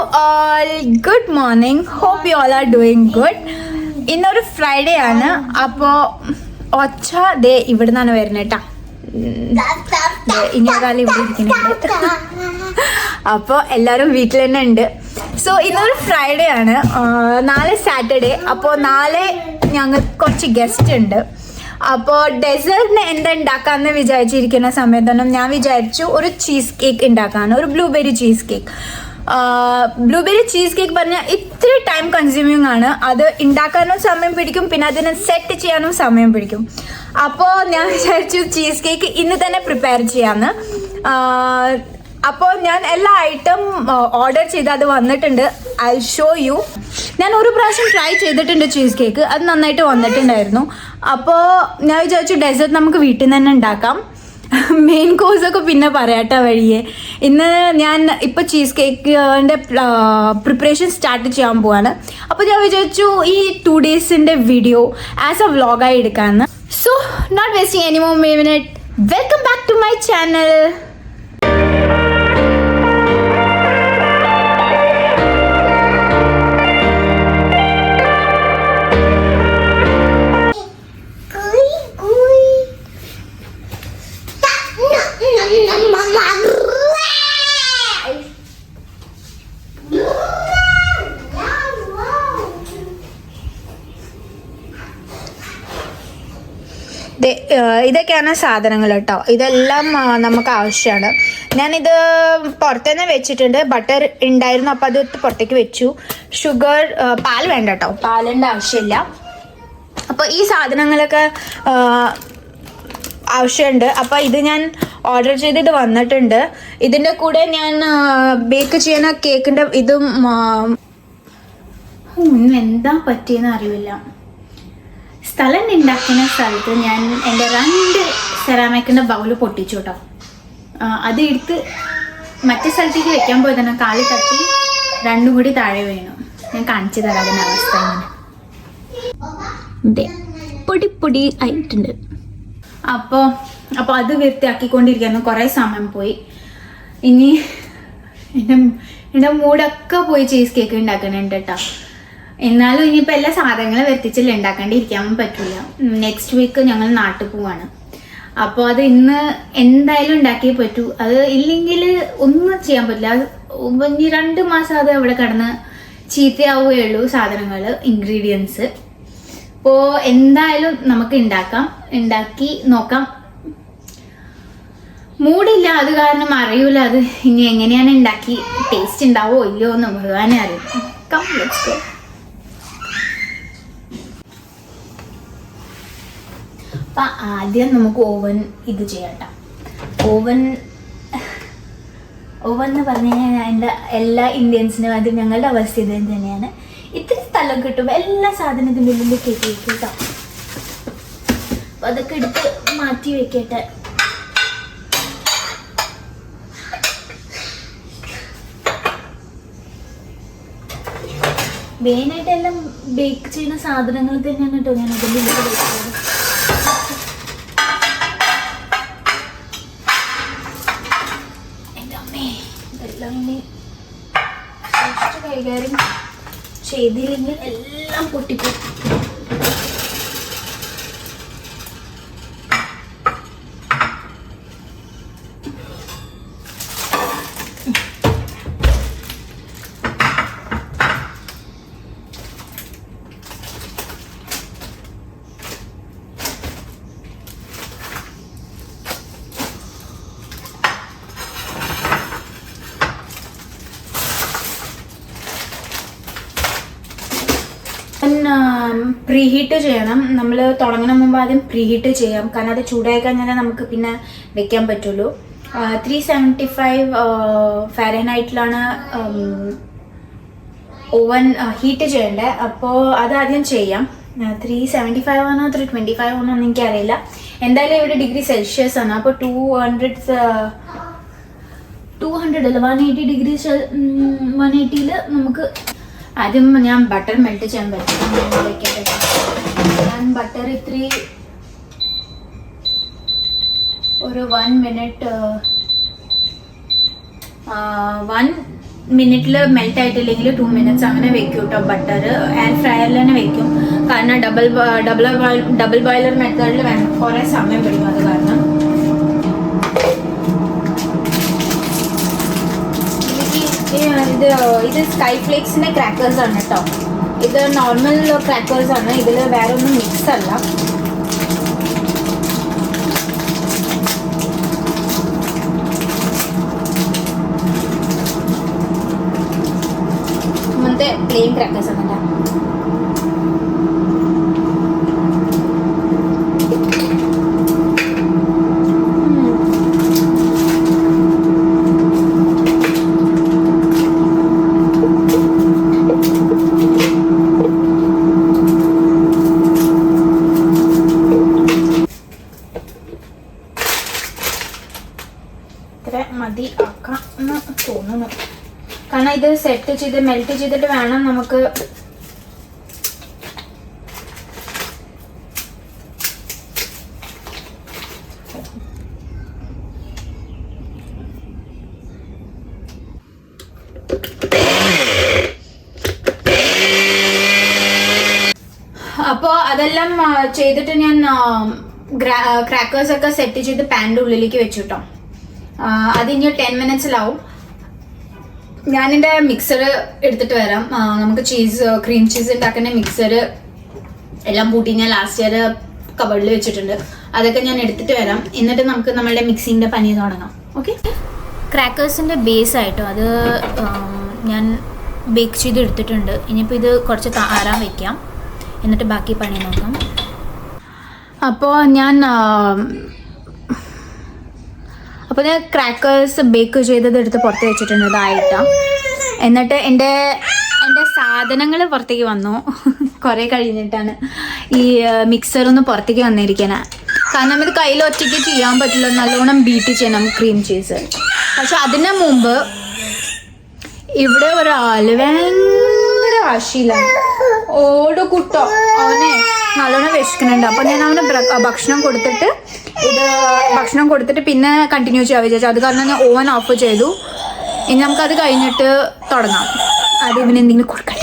all, good morning. Hope you all are doing good. ഇന്നൊരു Friday ആണ്. അപ്പോൾ ഒച്ച ദേ ഇവിടെ നിന്നാണ് വരുന്നത് കേട്ടോ. ഇങ്ങോട്ടാലും ഇവിടെ ഇരിക്കുന്നുണ്ട്. അപ്പോൾ എല്ലാവരും വീട്ടിൽ തന്നെ ഉണ്ട്. സോ ഇന്നൊരു ഫ്രൈഡേ ആണ്, നാളെ സാറ്റർഡേ. അപ്പോൾ നാളെ ഞങ്ങൾക്ക് കുറച്ച് ഗസ്റ്റ് ഉണ്ട്. അപ്പോൾ ഡെസേർട്ടിന് എന്താ ഉണ്ടാക്കാമെന്ന് വിചാരിച്ചിരിക്കുന്ന സമയത്തൊന്നും ഞാൻ വിചാരിച്ചു ഒരു ചീസ് കേക്ക് ഉണ്ടാക്കാമെന്ന്, ഒരു blueberry cheese cake. Blueberry cheese cake പറഞ്ഞാൽ ഇത്തിരി ടൈം കൺസ്യൂമിങ് ആണ്. അത് ഉണ്ടാക്കാനും സമയം പിടിക്കും, പിന്നെ അതിനെ സെറ്റ് ചെയ്യാനും സമയം പിടിക്കും. അപ്പോൾ ഞാൻ വിചാരിച്ചു ചീസ് കേക്ക് ഇന്ന് തന്നെ പ്രിപ്പയർ ചെയ്യാമെന്ന്. അപ്പോൾ ഞാൻ എല്ലാ ഐറ്റം ഓർഡർ ചെയ്ത് അത് വന്നിട്ടുണ്ട്. I show you. ഞാൻ ഒരു പ്രാവശ്യം ട്രൈ ചെയ്തിട്ടുണ്ട് ചീസ് കേക്ക്, അത് നന്നായിട്ട് വന്നിട്ടുണ്ടായിരുന്നു. അപ്പോൾ ഞാൻ വിചാരിച്ചു ഡെസേർട്ട് നമുക്ക് വീട്ടിൽ നിന്ന് തന്നെ ഉണ്ടാക്കാം. മെയിൻ കോഴ്സൊക്കെ പിന്നെ പറയാട്ടോ വഴിയെ. ഇന്ന് ഞാൻ ഇപ്പോൾ ചീസ് കേക്കിൻ്റെ പ്രിപ്പറേഷൻ സ്റ്റാർട്ട് ചെയ്യാൻ പോവാണ്. അപ്പോൾ ഞാൻ വിചാരിച്ചു ഈ 2 ഡേയ്സിൻ്റെ വീഡിയോ ആസ് എ വ്ളോഗായി എടുക്കാമെന്ന്. So not wasting any more minute, welcome back to my channel. ഇതൊക്കെയാണ് സാധനങ്ങൾ കേട്ടോ. ഇതെല്ലാം നമുക്ക് ആവശ്യമാണ്. ഞാനിത് പുറത്തുനിന്ന് വെച്ചിട്ടുണ്ട്. ബട്ടർ ഉണ്ടായിരുന്നു, അപ്പോൾ അത് പുറത്തേക്ക് വെച്ചു. ഷുഗർ, പാൽ വേണ്ട കേട്ടോ, പാലിൻ്റെ ആവശ്യമില്ല. അപ്പോൾ ഈ സാധനങ്ങളൊക്കെ ആവശ്യമുണ്ട്. അപ്പോൾ ഇത് ഞാൻ ഓർഡർ ചെയ്തിട്ട് വന്നിട്ടുണ്ട്. ഇതിൻ്റെ കൂടെ ഞാൻ ബേക്ക് ചെയ്യുന്ന കേക്കിൻ്റെ ഇതും ഇന്ന് എന്താ പറ്റിയെന്ന് അറിയില്ല. സ്ഥലം ഉണ്ടാക്കുന്ന സ്ഥലത്ത് ഞാൻ എൻ്റെ 2 സെറാമിക്കിൻ്റെ ബൗൾ പൊട്ടിച്ചു കേട്ടോ. അത് എടുത്ത് മറ്റേ സ്ഥലത്തേക്ക് വെക്കാൻ പോയി തന്നെ കാലി തട്ടി 2 കൂടി താഴെ വീണു. ഞാൻ കാണിച്ചു തരാം അതിൻ്റെ അവസ്ഥ. ഇങ്ങനെ പൊടി പൊടി ആയിട്ടുണ്ട്. അപ്പോൾ അത് വൃത്തിയാക്കിക്കൊണ്ടിരിക്കുന്നു. കുറേ സമയം പോയി. ഇനി എൻ്റെ മൂടൊക്കെ പോയി ചീസ് കേക്ക് ഉണ്ടാക്കുന്നുണ്ട് കേട്ടോ. എന്നാലും ഇനിയിപ്പോൾ എല്ലാ സാധനങ്ങളും വരുത്തിച്ചില്ല, ഉണ്ടാക്കാണ്ടിരിക്കാൻ പറ്റില്ല. നെക്സ്റ്റ് വീക്ക് ഞങ്ങൾ നാട്ടിൽ പോവാണ്. അപ്പോൾ അത് ഇന്ന് എന്തായാലും ഉണ്ടാക്കിയേ പറ്റൂ. അത് ഇല്ലെങ്കിൽ ഒന്നും ചെയ്യാൻ പറ്റില്ല. ഇനി 2 മാസം അത് അവിടെ കിടന്ന് ചീത്തയാവുകയുള്ളൂ സാധനങ്ങൾ, ഇൻഗ്രീഡിയൻസ്. അപ്പോൾ എന്തായാലും നമുക്ക് ഉണ്ടാക്കി നോക്കാം. മൂടില്ല, അത് കാരണം അറിയൂല അത് ഇനി എങ്ങനെയാണ് ഉണ്ടാക്കി ടേസ്റ്റ് ഉണ്ടാവോ ഇല്ലയോ എന്ന് ഭഗവാനെ അറിയും. Come let's go. അപ്പം ആദ്യം നമുക്ക് ഓവൻ ഇത് ചെയ്യട്ടോ. ഓവൻ എന്ന് പറഞ്ഞു കഴിഞ്ഞാൽ എൻ്റെ എല്ലാ ഇന്ത്യൻസിനും അത് ഞങ്ങളുടെ അവസ്ഥ ഇത് തന്നെയാണ്. ഇത്തിരി സ്ഥലം കിട്ടുമ്പോൾ എല്ലാ സാധനത്തിൻ്റെ ഉള്ളിൽ കേക്ക് വെക്കും കേട്ടോ. അപ്പം അതൊക്കെ എടുത്ത് മാറ്റി വെക്കട്ടെ. മെയിനായിട്ട് എല്ലാം ബേക്ക് ചെയ്യുന്ന സാധനങ്ങൾ തന്നെയാണ് കേട്ടോ ഞാൻ അതിൻ്റെ ഉള്ളിൽ വെക്കുന്നത്. എൻ്റെ അമ്മേ, ഇതെല്ലാം ഇനി കൈകാര്യം ചെയ്തില്ലെങ്കിൽ എല്ലാം പൊട്ടിപ്പോയി. പ്രീഹീറ്റ് ചെയ്യണം. നമ്മൾ തുടങ്ങുന്ന മുമ്പ് ആദ്യം പ്രീഹീറ്റ് ചെയ്യാം, കാരണം അത് ചൂടായി കഴിഞ്ഞാൽ നമുക്ക് പിന്നെ വെക്കാൻ പറ്റുള്ളൂ. 375 ഫാരൻഹൈറ്റിലാണ് ഓവൻ ഹീറ്റ് ചെയ്യേണ്ടത്. അപ്പോൾ അതാദ്യം ചെയ്യാം. 375 ആണോ 325 ആണോ എന്ന് എനിക്കറിയില്ല. എന്തായാലും ഇവിടെ ഡിഗ്രി സെൽഷ്യസ് ആണ്. അപ്പോൾ 200 അല്ല 180 ഡിഗ്രി 180ൽ നമുക്ക് ആദ്യം ഞാൻ ബട്ടർ മെൽറ്റ് ചെയ്യാൻ പറ്റും. ഞാൻ ബട്ടർ ഇത്തിരി ഒരു 1 മിനിറ്റ് മിനിറ്റിൽ മെൽറ്റ് ആയിട്ടില്ലെങ്കിൽ 2 minutes അങ്ങനെ വെക്കും കേട്ടോ. ബട്ടർ എയർ ഫ്രയറിൽ തന്നെ വെക്കും. കാരണം ഡബിൾ ബോയിലർ മെത്തേഡിൽ വേണം, കുറേ സമയം പിടിക്കും. അത് കാരണം ഇത് സ്കൈ ഫ്ലേക്സിന്റെ ക്രാക്കേഴ്സ് ആണ് കേട്ടോ. ഇത് നോർമൽ ക്രാക്കേഴ്സ് ആണ്, ഇതിൽ വേറെ ഒന്നും മിക്സ് അല്ല. പ്ലെയിൻ ക്രാക്കേഴ്സ് ആണ്. ഇത്ര മതി ആക്കാം എന്ന് തോന്നുന്നു. കാരണം ഇത് സെറ്റ് ചെയ്ത് മെൽറ്റ് ചെയ്തിട്ട് വേണം നമുക്ക് അപ്പോൾ അതെല്ലാം ചെയ്തിട്ട് ഞാൻ ക്രാക്കേഴ്സ് ഒക്കെ സെറ്റ് ചെയ്ത് പാൻ്റെ ഉള്ളിലേക്ക് വെച്ചു കേട്ടോ. അതിനി 10 minutesലാവും. ഞാനെൻ്റെ മിക്സർ എടുത്തിട്ട് വരാം. നമുക്ക് ക്രീം ചീസ് ഉണ്ടാക്കുന്ന മിക്സർ എല്ലാം കൂട്ടി ഞാൻ ലാസ്റ്റ് ഇയർ കബഡിൽ വെച്ചിട്ടുണ്ട്. അതൊക്കെ ഞാൻ എടുത്തിട്ട് വരാം. എന്നിട്ട് നമുക്ക് നമ്മളുടെ മിക്സിങ്ങിൻ്റെ പണി തുടങ്ങാം. ഓക്കെ, ക്രാക്കേഴ്സിൻ്റെ ബേസ് ആയിട്ടോ അത് ഞാൻ ബേക്ക് ചെയ്ത് എടുത്തിട്ടുണ്ട്. ഇനിയിപ്പോൾ ഇത് കുറച്ച് ആറാൻ വയ്ക്കാം, എന്നിട്ട് ബാക്കി പണി നോക്കാം. അപ്പോൾ ഞാൻ ക്രാക്കേഴ്സ് ബേക്ക് ചെയ്തത് എടുത്ത് പുറത്ത് വെച്ചിട്ടുണ്ട് ഇതായിട്ടാണ്. എന്നിട്ട് എൻ്റെ സാധനങ്ങൾ പുറത്തേക്ക് വന്നു. കുറേ കഴിഞ്ഞിട്ടാണ് ഈ മിക്സറൊന്ന് പുറത്തേക്ക് വന്നിരിക്കുന്നത്. കാരണം ഇത് കയ്യിൽ ഒറ്റയ്ക്ക് ചെയ്യാൻ പറ്റില്ല, നല്ലോണം ബീറ്റ് ചെയ്യണം ക്രീം ചീസ്. പക്ഷെ അതിന് മുമ്പ് ഇവിടെ ഒരാള് ഭയങ്കര വാശിയിലാണ്. ഓടു കുട്ടോ, അവനെ നല്ലോണം വിശക്കുന്നുണ്ട്. അപ്പോൾ ഞാൻ അവന് ഭക്ഷണം കൊടുത്തിട്ട് പിന്നെ കണ്ടിന്യൂ ചെയ്യാൻ വിചാരിച്ചു. അത് കാരണം ഞാൻ ഓവൻ ഓഫ് ചെയ്തു. ഇനി നമുക്കത് കഴിഞ്ഞിട്ട് തുടങ്ങാം. അത് ഇവനെന്തെങ്കിലും കൊടുക്കട്ടെ.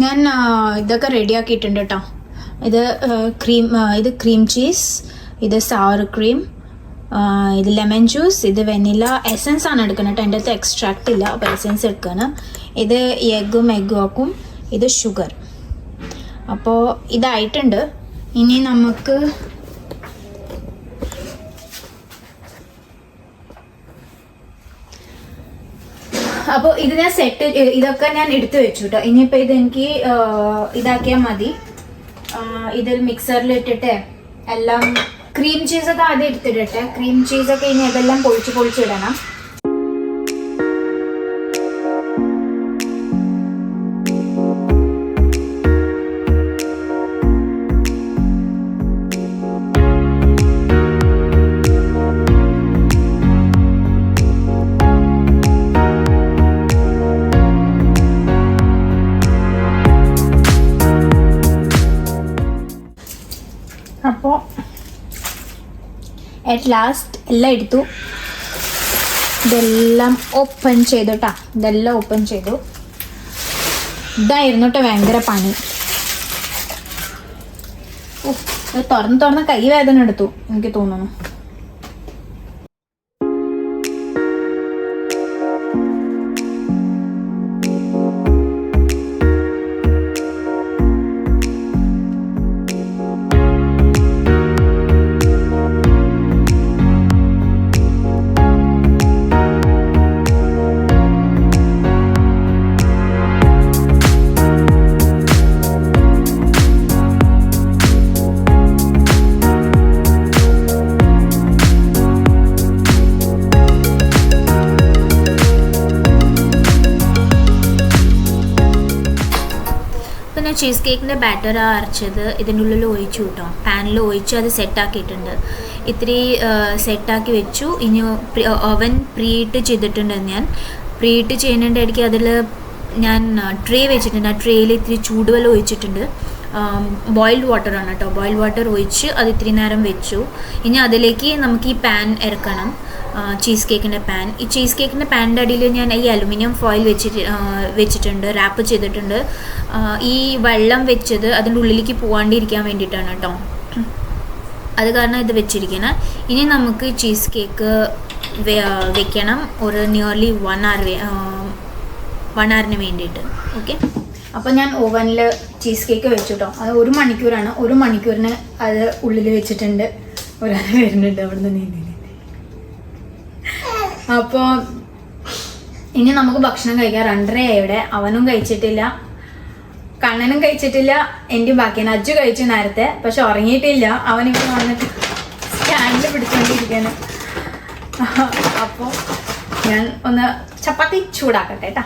ഞാൻ ഇതൊക്കെ റെഡിയാക്കിയിട്ടുണ്ട് കേട്ടോ. ഇത് ക്രീം ചീസ്, ഇത് സവർ ക്രീം, ഇത് ലെമൺ ജ്യൂസ്, ഇത് വെനില എസൻസ് ആണ് എടുക്കുന്നത് കേട്ടോ. എൻ്റെ അടുത്ത് എക്സ്ട്രാക്റ്റ് ഇല്ല, അപ്പോൾ എസൻസ് എടുക്കുകയാണ്. ഇത് എഗ്ഗും ആക്കും, ഇത് ഷുഗർ. അപ്പോൾ ഇതായിട്ടുണ്ട്. ഇനി നമുക്ക് അപ്പോൾ ഇത് ഞാൻ ഇതൊക്കെ ഞാൻ എടുത്തു വെച്ചു കേട്ടോ. ഇനിയിപ്പോൾ ഇതെനിക്ക് ഇതാക്കിയാൽ മതി. ഇതിൽ മിക്സറിൽ ഇട്ടിട്ട് എല്ലാം ക്രീം ചീസൊക്കെ ആദ്യം എടുത്തിടട്ടെ. ക്രീം ചീസൊക്കെ ഇനി അതെല്ലാം പൊളിച്ചിടണം. അപ്പോൾ അറ്റ് ലാസ്റ്റ് എല്ലാം എടുത്തു. ഇതെല്ലാം ഓപ്പൺ ചെയ്തു കേട്ടോ. ഇതെല്ലാം ഓപ്പൺ ചെയ്തു. ഇതായിരുന്നു കേട്ടോ ഭയങ്കര പണി. തുറന്ന് കൈ വേദന എടുത്തു എനിക്ക് തോന്നുന്നു. അപ്പോൾ ഞാൻ ചീസ് കേക്കിൻ്റെ ബാറ്റർ അരച്ചത് ഇതിൻ്റെ ഉള്ളിൽ ഒഴിച്ചു കേട്ടോ. പാനിൽ ഒഴിച്ച് അത് സെറ്റാക്കിയിട്ടുണ്ട്. ഇത്തിരി സെറ്റാക്കി വെച്ചു. ഇനി ഓവൻ പ്രീഹീറ്റ് ചെയ്തിട്ടുണ്ട്. ഞാൻ പ്രീഹീറ്റ് ചെയ്യുന്നതിൻ്റെ ഇടയ്ക്ക് അതിൽ ഞാൻ ട്രേ വെച്ചിട്ടുണ്ട്. ആ ട്രേയിൽ ഇത്തിരി ചൂടുവെള്ളം ഒഴിച്ചിട്ടുണ്ട്. ബോയിൽഡ് വാട്ടറാണ് കേട്ടോ. ബോയിൽഡ് വാട്ടർ ഒഴിച്ച് അത് ഇത്തിരി നേരം വെച്ചു. ഇനി അതിലേക്ക് നമുക്ക് ഈ പാൻ ഇറക്കണം, ചീസ് കേക്കിൻ്റെ പാൻ. ഈ ചീസ് കേക്കിൻ്റെ പാനിൻ്റെ അടിയിൽ ഞാൻ ഈ അലുമിനിയം ഫോയിൽ വെച്ചിട്ടുണ്ട്, റാപ്പ് ചെയ്തിട്ടുണ്ട്. ഈ വെള്ളം വെച്ചത് അതിൻ്റെ ഉള്ളിലേക്ക് പോകാണ്ടിരിക്കാൻ വേണ്ടിയിട്ടാണ് കേട്ടോ. അത് കാരണം ഇത് വെച്ചിരിക്കണം. ഇനി നമുക്ക് ചീസ് കേക്ക് വെക്കണം ഒരു നിയർലി 1 hourന് വേണ്ടിയിട്ട്. ഓക്കെ, അപ്പോൾ ഞാൻ ഓവനിൽ ചീസ് കേക്ക് വെച്ചു കേട്ടോ. അത് 1 മണിക്കൂറാണ്. 1 മണിക്കൂറിന് അത് ഉള്ളിൽ വെച്ചിട്ടുണ്ട്. ഒരാൾ വരുന്നുണ്ട് അവിടെ നിന്ന്. അപ്പോൾ ഇനി നമുക്ക് ഭക്ഷണം കഴിക്കാം. 2:30 ഇവിടെ. അവനും കഴിച്ചിട്ടില്ല, കണ്ണനും കഴിച്ചിട്ടില്ല, എൻ്റെ ബാക്കിയാണ്. അജ്ജു കഴിച്ചു നേരത്തെ, പക്ഷെ ഉറങ്ങിയിട്ടില്ല. അവനിപ്പോൾ വന്നിട്ട് സ്റ്റാൻഡിൽ പിടിച്ചുകൊണ്ടിരിക്കുകയാണ്. അപ്പോൾ ഞാൻ ഒന്ന് ചപ്പാത്തി ചൂടാക്കട്ടെ കേട്ടോ.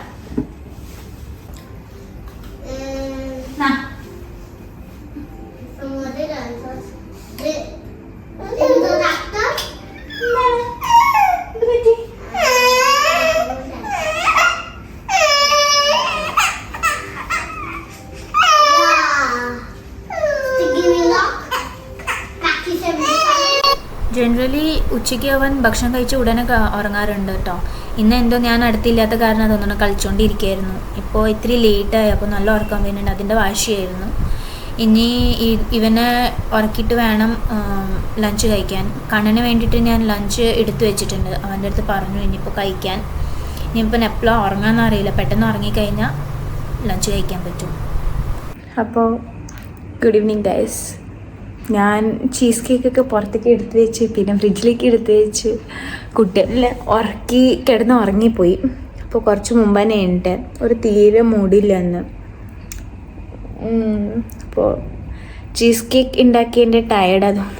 ജനറലി ഉച്ചയ്ക്ക് അവൻ ഭക്ഷണം കഴിച്ച് ഉടനെ ഉറങ്ങാറുണ്ട് കേട്ടോ. ഇന്ന് എന്തോ ഞാൻ അടുത്തില്ലാത്ത കാരണം തോന്നുന്നു കളിച്ചുകൊണ്ടിരിക്കുകയായിരുന്നു. ഇപ്പോൾ ഇത്തിരി ലേറ്റായി, അപ്പോൾ നല്ല ഉറക്കം വരുന്നുണ്ട്. അതിൻ്റെ വാശിയായിരുന്നു. ഇനി ഇവനെ ഉറക്കിയിട്ട് വേണം ലഞ്ച് കഴിക്കാൻ. കണ്ണന് വേണ്ടിയിട്ട് ഞാൻ ലഞ്ച് എടുത്തു വെച്ചിട്ടുണ്ട്. അവൻ്റെ അടുത്ത് പറഞ്ഞു ഇനിയിപ്പോൾ കഴിക്കാൻ. ഇനിയിപ്പോൾ എപ്പോഴാണ് ഉറങ്ങാമെന്നറിയില്ല. പെട്ടെന്ന് ഉറങ്ങിക്കഴിഞ്ഞാൽ ലഞ്ച് കഴിക്കാൻ പറ്റും. അപ്പോൾ ഗുഡ് ഈവനിങ് ഗൈസ്. ഞാൻ ചീസ് കേക്കൊക്കെ പുറത്തേക്ക് എടുത്ത് വെച്ച് പിന്നെ ഫ്രിഡ്ജിലേക്ക് എടുത്ത് വെച്ച് കുട്ടികളെ കിടന്ന് ഉറങ്ങിപ്പോയി. അപ്പോൾ കുറച്ച് മുമ്പ് തന്നെ ഉണ്ട് ഒരു തീരെ മൂടില്ല എന്ന്. അപ്പോൾ ചീസ് കേക്ക് ഉണ്ടാക്കിയതിൻ്റെ ടയർഡ് അതൊന്നും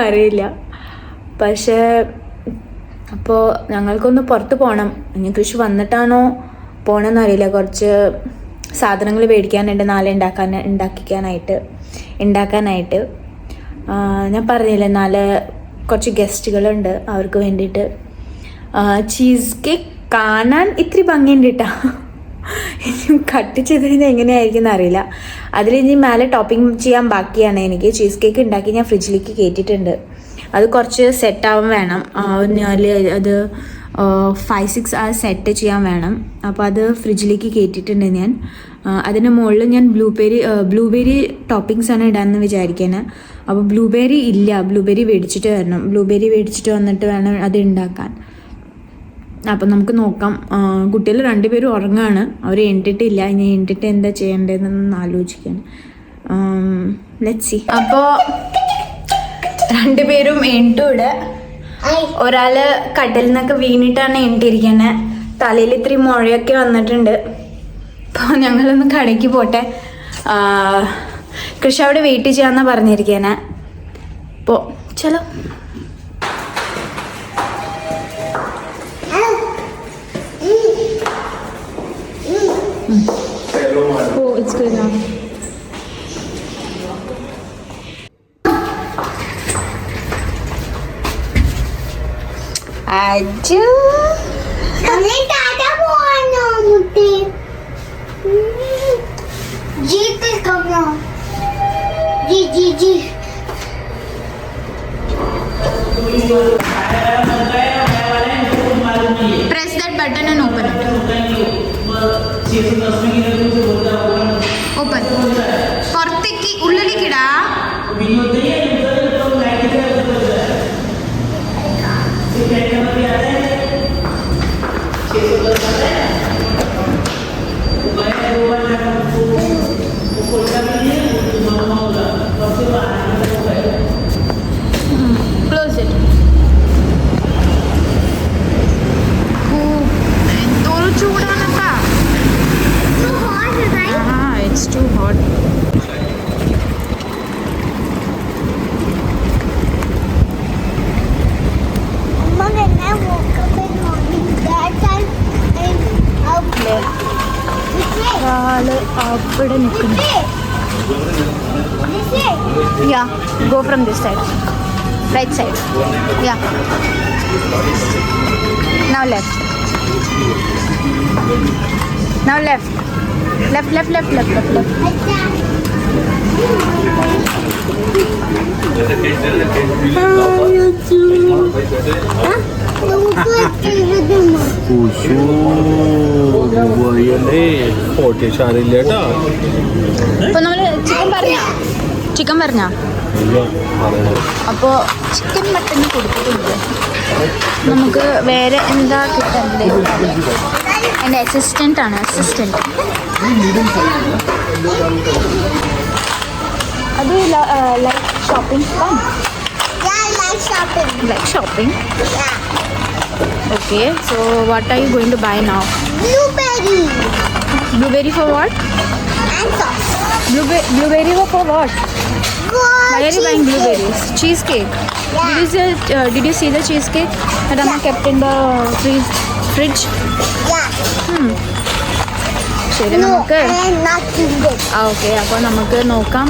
അറിയില്ല. പക്ഷേ അപ്പോൾ ഞങ്ങൾക്കൊന്ന് പുറത്ത് പോകണം. ഇനി കൃഷി വന്നിട്ടാണോ പോകണമെന്ന് അറിയില്ല. കുറച്ച് സാധനങ്ങൾ മേടിക്കാനുണ്ട് നാളെ ഉണ്ടാക്കാനായിട്ട്. ഞാൻ പറഞ്ഞില്ലേ നാളെ കുറച്ച് ഗസ്റ്റുകളുണ്ട്, അവർക്ക് വേണ്ടിയിട്ട്. ചീസ് കേക്ക് കാണാൻ ഇത്തിരി ഭംഗിയുണ്ട് കേട്ടോ. കട്ട് ചെയ്ത് കഴിഞ്ഞാൽ എങ്ങനെയായിരിക്കും അറിയില്ല. അതിൽ ഇനി മേലെ ടോപ്പിംഗ് ചെയ്യാൻ ബാക്കിയാണ് എനിക്ക്. ചീസ് കേക്ക് ഉണ്ടാക്കി ഞാൻ ഫ്രിഡ്ജിലേക്ക് കയറ്റിയിട്ടുണ്ട്. അത് കുറച്ച് സെറ്റാവാൻ വേണം. അത് 5-6 hours സെറ്റ് ചെയ്യാൻ വേണം. അപ്പോൾ അത് ഫ്രിഡ്ജിലേക്ക് കയറ്റിയിട്ടുണ്ട് ഞാൻ. അതിന് മുകളിൽ ഞാൻ ബ്ലൂബെറി ടോപ്പിങ്സ് ആണ് ഇടാമെന്ന് വിചാരിക്കുന്നത്. അപ്പോൾ ബ്ലൂബെറി ഇല്ല, ബ്ലൂബെറി മേടിച്ചിട്ട് വരണം. ബ്ലൂബെറി മേടിച്ചിട്ട് വന്നിട്ട് വേണം അത് ഉണ്ടാക്കാൻ. അപ്പം നമുക്ക് നോക്കാം. കുട്ടികൾ 2 പേരും ഉറങ്ങുകയാണ്, അവർ എണ്ണിട്ടില്ല. ഇനി എണ്ണിട്ട് എന്താ ചെയ്യേണ്ടതെന്ന് ആലോചിക്കാൻ. Let's see. അപ്പോൾ 2 പേരും എണ്ണിട്ടൂടെ. ഒരാൾ കട്ടിൽ നിന്നൊക്കെ വീണിട്ടാണ് എണ്ണിട്ടിരിക്കുന്നത്. തലയിൽ ഇത്തിരി മുഴയൊക്കെ വന്നിട്ടുണ്ട്. അപ്പോൾ ഞങ്ങളൊന്ന് കടയ്ക്ക് പോട്ടെ. കൃഷി അവിടെ വെയിറ്റ് ചെയ്യാമെന്നാണ് പറഞ്ഞിരിക്കുന്നത്. അപ്പോൾ ചലോ. Oh, it's good now. Ajju. हमने टाटा बोलना मुझे. जी पे करना. जी. Press that button and open it. Open. പുറത്തേക്ക് ഉള്ളിലേക്ക് ഇടാ. Close it. എന്തോരം ചൂടാണപ്പാ. So hot, right? It's too hot. Mama, when I woke up in morning, that time I ഒരാള് അവിടെ നിൽക്കുന്നു. Yeah, go from this side. Right side. Yeah. Now left. Now left. Left, left, left, left, left, left. ഇപ്പൊ നമ്മള് chicken പറഞ്ഞ അപ്പോൾ chicken mutton കൊടുത്തിട്ടുണ്ട്. നമുക്ക് വേറെ എന്താ കിട്ടണ്ടേ? എൻ്റെ അസിസ്റ്റൻ്റ് അത് like shopping like shopping. Okay, so what are you going to buy now? Blueberry for what? And sauce. Blueberry for what? Why are you buying blueberries? Cheesecake. Yeah. Did you see the cheesecake that Amma kept in the fridge? Yeah. ശരി, No, നമുക്ക് I am not eating it. Okay, അപ്പോൾ നമുക്ക് നോക്കാം.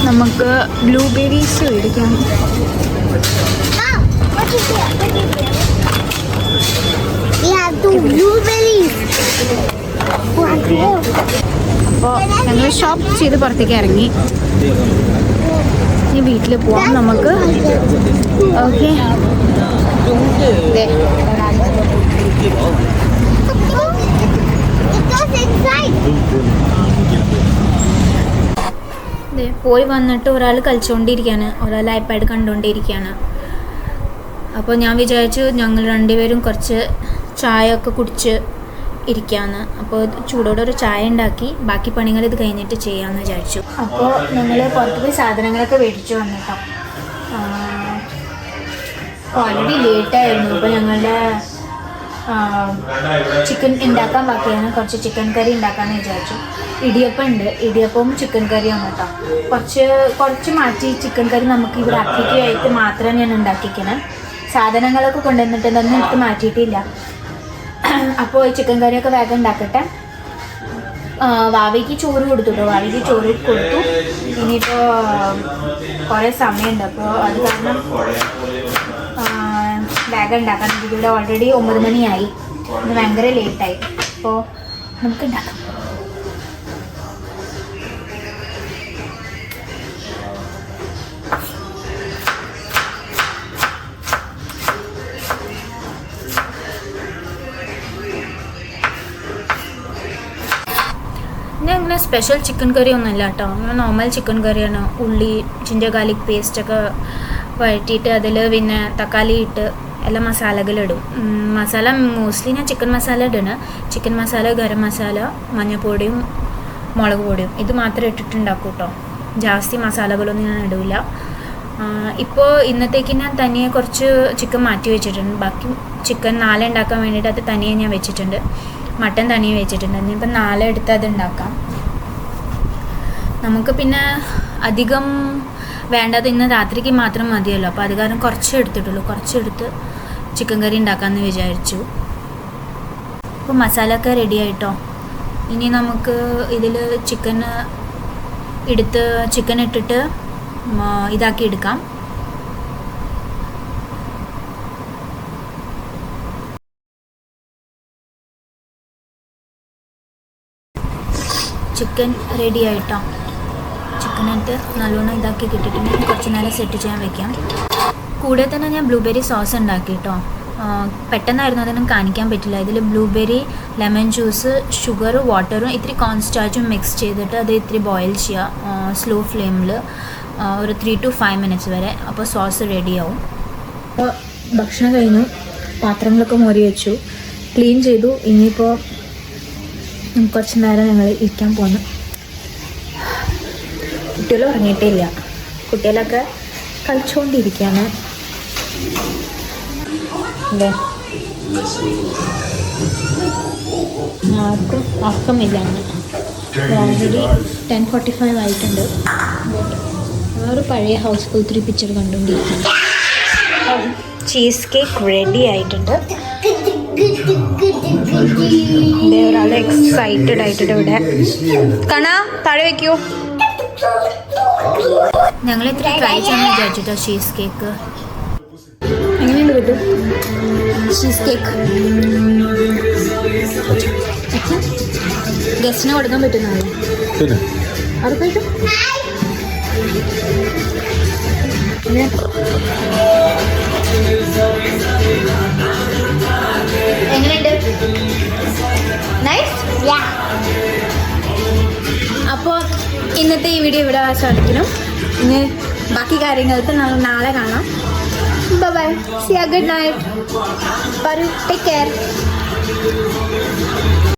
നമുക്ക് blueberries മേടിക്കാം. Mom, what is it? We have two blueberries. അപ്പോൾ ഞങ്ങൾ shop ചെയ്ത് പുറത്തേക്ക് ഇറങ്ങി. ഇനി വീട്ടിൽ പോവാം നമുക്ക്. ഓക്കെ, പോയി വന്നിട്ട് ഒരാൾ കളിച്ചുകൊണ്ടിരിക്കുകയാണ്, ഒരാൾ ഐപാഡ് കണ്ടുകൊണ്ടിരിക്കുകയാണ്. അപ്പോൾ ഞാൻ വിചാരിച്ചു ഞങ്ങൾ രണ്ടുപേരും കുറച്ച് ചായ ഒക്കെ കുടിച്ച് ഇരിക്കാമെന്ന്. അപ്പോൾ ചൂടോടെ ഒരു ചായ ഉണ്ടാക്കി ബാക്കി പണികൾ ഇത് കഴിഞ്ഞിട്ട് ചെയ്യാമെന്ന് വിചാരിച്ചു. അപ്പോൾ ഞങ്ങൾ പുറത്ത് പോയി സാധനങ്ങളൊക്കെ മേടിച്ചു വന്നിട്ടോ. ഓൾറെഡി ലേറ്റായിരുന്നു. അപ്പോൾ ഞങ്ങളുടെ ചിക്കൻ ഉണ്ടാക്കാൻ ബാക്കിയാണ്. കുറച്ച് ചിക്കൻ കറി ഉണ്ടാക്കാമെന്ന് വിചാരിച്ചു. ഇടിയപ്പം ഉണ്ട്, ഇടിയപ്പവും ചിക്കൻ കറിയാണ് കേട്ടോ. കുറച്ച് മാറ്റി ചിക്കൻ കറി നമുക്ക് ഇവിടെ ആക്കിയിട്ട് മാത്രമേ ഞാൻ ഉണ്ടാക്കിക്കണം. സാധനങ്ങളൊക്കെ കൊണ്ടുവന്നിട്ടുണ്ട്, ഒന്നും എടുത്ത് മാറ്റിയിട്ടില്ല. അപ്പോൾ ചിക്കൻ കറിയൊക്കെ വേഗം ഉണ്ടാക്കട്ടെ. വാവയ്ക്ക് ചോറ് കൊടുത്തു. വാവയ്ക്ക് ചോറ് കൊടുത്തു. ഇനിയിപ്പോൾ കുറേ സമയമുണ്ട്, അപ്പോൾ അത് കാരണം വേഗം ഉണ്ടാക്കാൻ. ഇവിടെ ഓൾറെഡി 9 മണിയായി, ഇന്ന് ഭയങ്കര ലേറ്റായി. അപ്പോൾ നമുക്ക് ഉണ്ടാക്കാം. അങ്ങനെ സ്പെഷ്യൽ ചിക്കൻ കറി ഒന്നുമില്ല കേട്ടോ. നോർമൽ ചിക്കൻ കറിയാണ്. ഉള്ളി, ജിഞ്ചർ ഗാർലിക് പേസ്റ്റൊക്കെ വഴറ്റിയിട്ട് അതിൽ പിന്നെ തക്കാളി ഇട്ട് എല്ലാ മസാലകളിടും. മസാല മോസ്റ്റ്ലി ഞാൻ ചിക്കൻ മസാല ഇടണം. ചിക്കൻ മസാല, ഗരം മസാല, മഞ്ഞൾപ്പൊടിയും മുളക് പൊടിയും ഇത് മാത്രമേ ഇട്ടിട്ടുണ്ടാക്കും കേട്ടോ. ജാസ്തി മസാലകളൊന്നും ഞാൻ ഇടില്ല. ഇപ്പോൾ ഇന്നത്തേക്ക് ഞാൻ തനിയെ കുറച്ച് ചിക്കൻ മാറ്റി വെച്ചിട്ടുണ്ട്. ബാക്കി ചിക്കൻ നാളെ ഉണ്ടാക്കാൻ വേണ്ടിയിട്ട് അത് തനിയെ ഞാൻ വെച്ചിട്ടുണ്ട്. മട്ടൻ തനിയെ വെച്ചിട്ടുണ്ട്. ഇനിയിപ്പോൾ നാളെ എടുത്ത് അത് ഉണ്ടാക്കാം. നമുക്ക് പിന്നെ അധികം വേണ്ടത് ഇന്ന് രാത്രിക്ക് മാത്രം മതിയല്ലോ. അപ്പോൾ അത് കാരണം കുറച്ചെടുത്ത് ചിക്കൻ കറി ഉണ്ടാക്കാമെന്ന് വിചാരിച്ചു. അപ്പോൾ മസാല ഒക്കെ റെഡി ആയിട്ടോ. ഇനി നമുക്ക് ഇതിൽ ചിക്കൻ ഇട്ടിട്ട് ഇതാക്കി എടുക്കാം. ചിക്കൻ റെഡി ആയിട്ടോ. ചിക്കനിട്ട് നല്ലോണം ഇതാക്കി കിട്ടിയിട്ട് കുറച്ച് നേരം സെറ്റ് ചെയ്യാൻ വെക്കാം. കൂടെ തന്നെ ഞാൻ ബ്ലൂബെറി സോസ് ഉണ്ടാക്കി കേട്ടോ. പെട്ടെന്നായിരുന്നു, അതൊന്നും കാണിക്കാൻ പറ്റില്ല. ഇതിൽ ബ്ലൂബെറി, ലെമൺ ജ്യൂസ്, ഷുഗറും വാട്ടറും ഇത്തിരി കോൺസ്റ്റാച്ചും മിക്സ് ചെയ്തിട്ട് അത് ഇത്തിരി ബോയിൽ ചെയ്യുക സ്ലോ ഫ്ലെയിമിൽ ഒരു 3 to 5 minutes വരെ. അപ്പോൾ സോസ് റെഡിയാവും. അപ്പോൾ ഭക്ഷണം കഴിഞ്ഞു, പാത്രങ്ങളൊക്കെ മോരി വെച്ചു, ക്ലീൻ ചെയ്തു. ഇനിയിപ്പോൾ കുറച്ച് നേരം ഞങ്ങൾ ഇരിക്കാൻ പോന്നു. കുട്ടികൾ ഉറങ്ങിയിട്ടില്ല, കുട്ടികളൊക്കെ കളിച്ചുകൊണ്ടിരിക്കുകയാണ് അല്ലേ. ആർക്കും ഉറക്കമില്ല. ഓൾറെഡി 10:45 ആയിട്ടുണ്ട്. വേറെ പഴയ ഹൗസ് ഫുൾ 3 പിക്ചർ കണ്ടുകൊണ്ടിരിക്കുന്നു. ചീസ് കേക്ക് റെഡി ആയിട്ടുണ്ട്. ഒരാൾ എക്സൈറ്റഡ് ആയിട്ടുണ്ട് ഇവിടെ. കണ താഴെ വെക്കൂ. ഞങ്ങൾ ഇത്ര ട്രൈ ചെയ്യാൻ വിചാരിച്ചിട്ടോ ചീസ് കേക്ക്. എങ്ങനെയുണ്ട് കിട്ടും ചീസ് കേക്ക്? ഗസ്റ്റിനെ കൊടുക്കാൻ പറ്റുന്നതാണ് ഉറപ്പായിട്ടും. എങ്ങനെയുണ്ട്? നൈസ്. അപ്പോൾ ഇന്നത്തെ ഈ വീഡിയോ ഇവിടെ അവസാനിക്കുന്നു. ഇനി ബാക്കി കാര്യങ്ങൾക്ക് നമ്മൾ നാളെ കാണാം. Bye. See you. Good night. Take care.